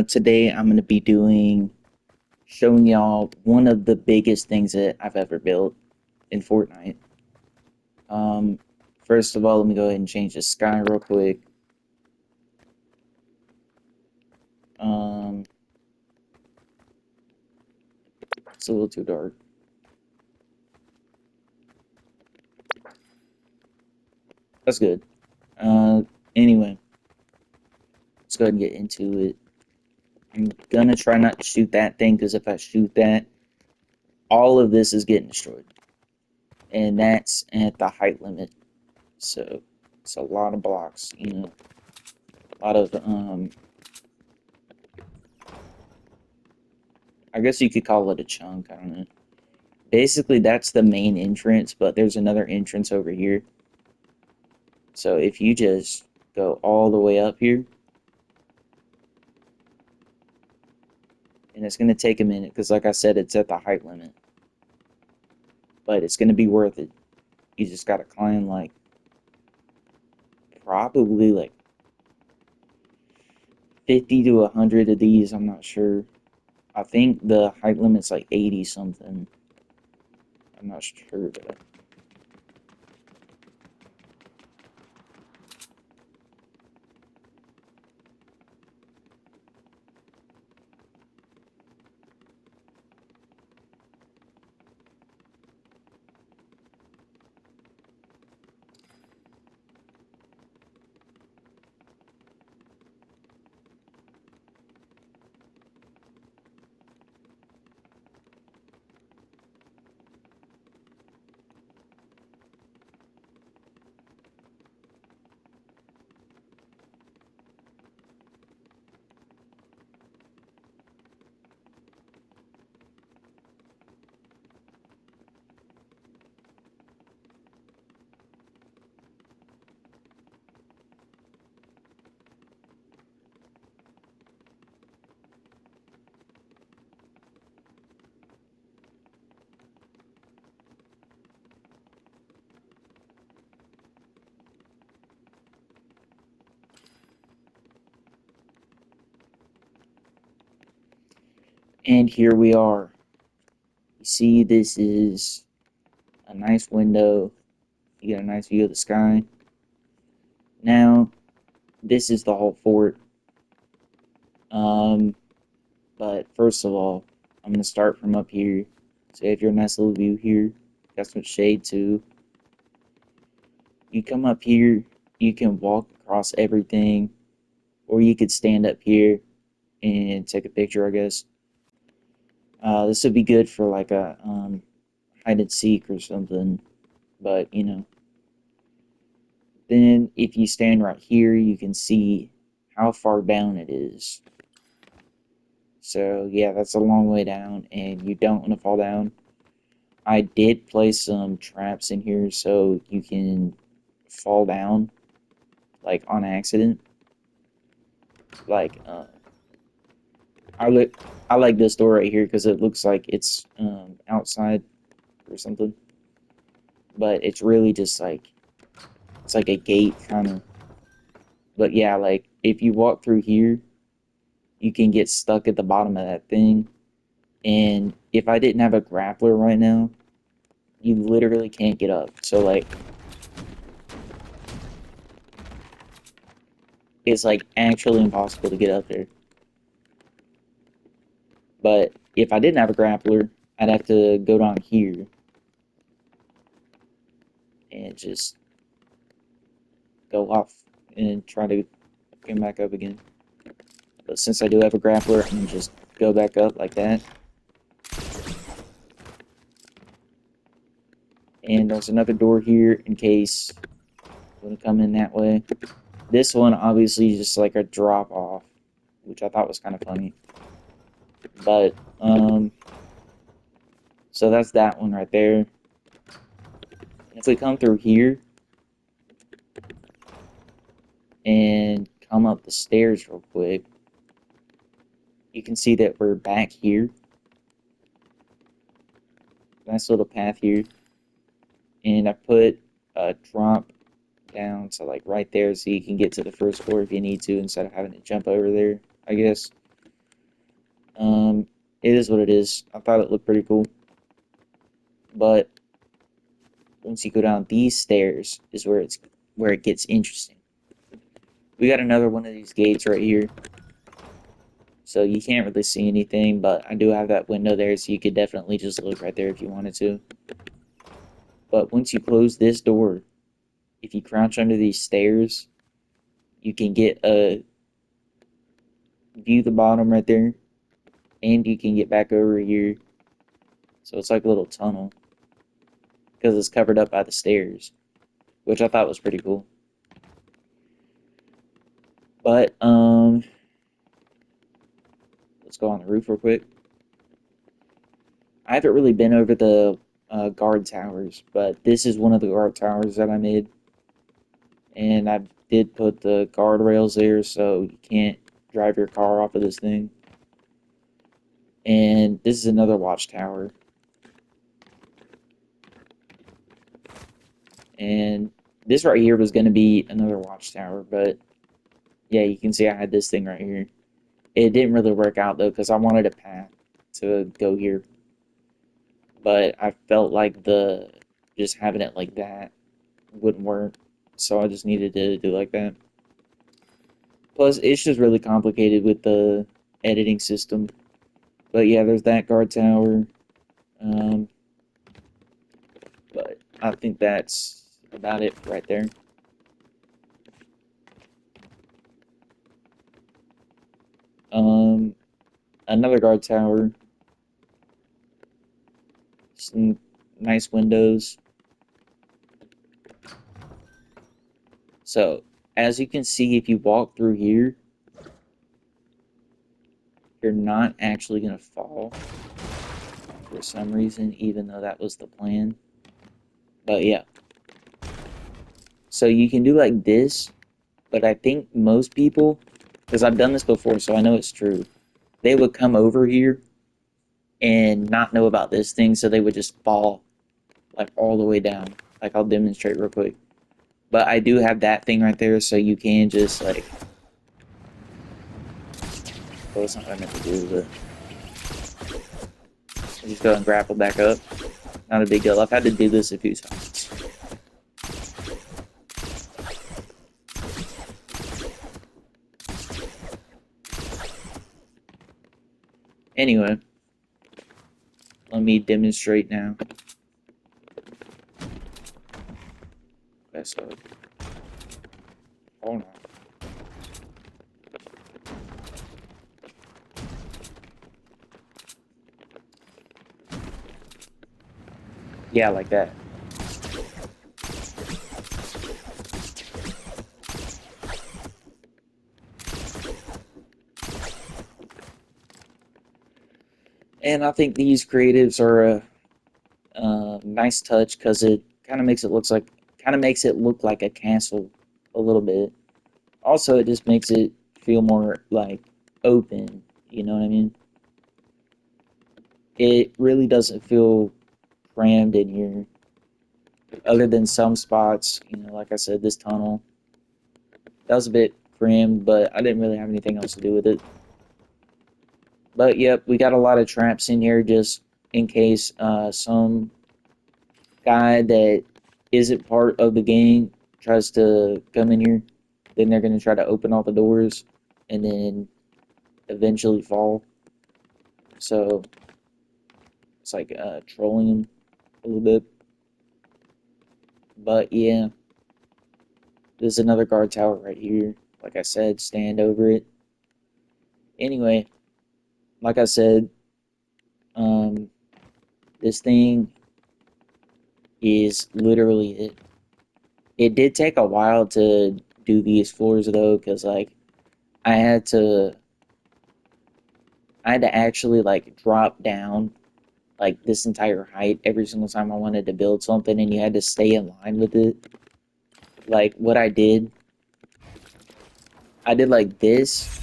Today I'm going to be showing y'all one of the biggest things that I've ever built in Fortnite. Um, First of all, let me go ahead and change the sky real quick. Um, it's a little too dark. That's good. Uh, anyway, let's go ahead and get into it. I'm gonna try not to shoot that thing because if I shoot that, all of this is getting destroyed, and that's at the height limit. So it's a lot of blocks, a lot of I guess you could call it a chunk. I don't know. Basically, that's the main entrance, but there's another entrance over here. So if you just go all the way up here, and it's going to take a minute because, like I said, it's at the height limit, but it's going to be worth it. You just got to climb like probably like 50 to 100 of these. I'm not sure. I think the height limit's like 80 something. I'm not sure, but and here we are. You see, this is a nice window. You get a nice view of the sky. Now, this is the whole fort. Um, but first of all, I'm gonna start from up here. So you have your nice little view here. Got some shade too. You come up here, you can walk across everything, or you could stand up here and take a picture, I guess. This would be good for like a hide and seek or something, but then if you stand right here, you can see how far down it is. So yeah, that's a long way down, and you don't want to fall down. I did place some traps in here so you can fall down, like on accident. Like, I I like this door right here because it looks like it's outside or something, but it's really just like it's like a gate kind of. But yeah, like if you walk through here, you can get stuck at the bottom of that thing. And if I didn't have a grappler right now, you literally can't get up. So like it's like actually impossible to get up there. But if I didn't have a grappler, I'd have to go down here and just go off and try to come back up again. But since I do have a grappler, I can just go back up like that. And there's another door here in case you want to come in that way. This one obviously is just like a drop off, which I thought was kind of funny. But so that's that one right there. If we come through here and come up the stairs real quick, you can see that we're back here. Nice little path here. And I put a drop down to like right there so you can get to the first floor if you need to instead of having to jump over there, I guess. It is what it is. I thought it looked pretty cool. But once you go down these stairs is where it gets interesting. We got another one of these gates right here. So you can't really see anything, but I do have that window there, so you could definitely just look right there if you wanted to. But once you close this door, if you crouch under these stairs, you can get a view the bottom right there, and you can get back over here. So it's like a little tunnel because it's covered up by the stairs, which I thought was pretty cool. But let's go on the roof real quick. I haven't really been over the guard towers, but this is one of the guard towers that I made. And I did put the guardrails there so you can't drive your car off of this thing. And this is another watchtower. And this right here was going to be another watchtower, but yeah, you can see I had this thing right here. It didn't really work out though because I wanted a path to go here. But I felt like just having it like that wouldn't work. So I just needed to do like that. Plus, it's just really complicated with the editing system. But yeah, there's that guard tower. Um, but I think that's about it right there. Um, Another guard tower. Some nice windows. So, as you can see, if you walk through here, you're not actually going to fall for some reason, even though that was the plan. But yeah. So you can do like this, but I think most people, because I've done this before, so I know it's true, they would come over here and not know about this thing, so they would just fall like all the way down. Like I'll demonstrate real quick. But I do have that thing right there, so you can just like, well, that's not what I meant to do, but just go and grapple back up. Not a big deal. I've had to do this a few times. Anyway, let me demonstrate now. Okay, so hold on. Yeah, like that. And I think these creatives are a nice touch because it kind of makes it look like a castle a little bit. Also, it just makes it feel more like open. You know what I mean? It really doesn't feel crammed in here, other than some spots. You know, like I said, this tunnel that was a bit crammed, but I didn't really have anything else to do with it. But yep, we got a lot of traps in here just in case some guy that isn't part of the gang tries to come in here. Then they're going to try to open all the doors and then eventually fall. So it's like trolling them a little bit. But yeah, there's another guard tower right here. Like I said, stand over it. Anyway, like I said, um, this thing is literally it. It did take a while to do these floors though, because like I had to I had to actually like drop down like this entire height every single time I wanted to build something, and you had to stay in line with it. Like what I did like this,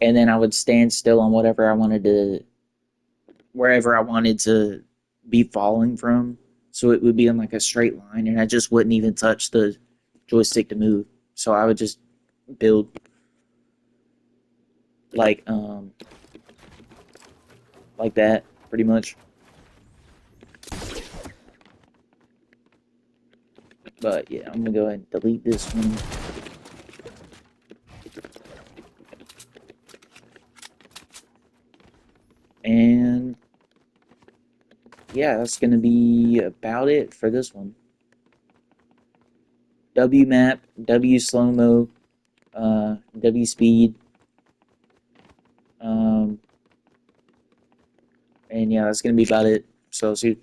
and then I would stand still on wherever I wanted to be falling from. So it would be in like a straight line, and I just wouldn't even touch the joystick to move. So I would just build. like like that, pretty much. But yeah, I'm gonna go ahead and delete this one. And yeah, that's gonna be about it for this one. W map, W slow mo, W speed, um, and yeah, that's gonna be about it. So see.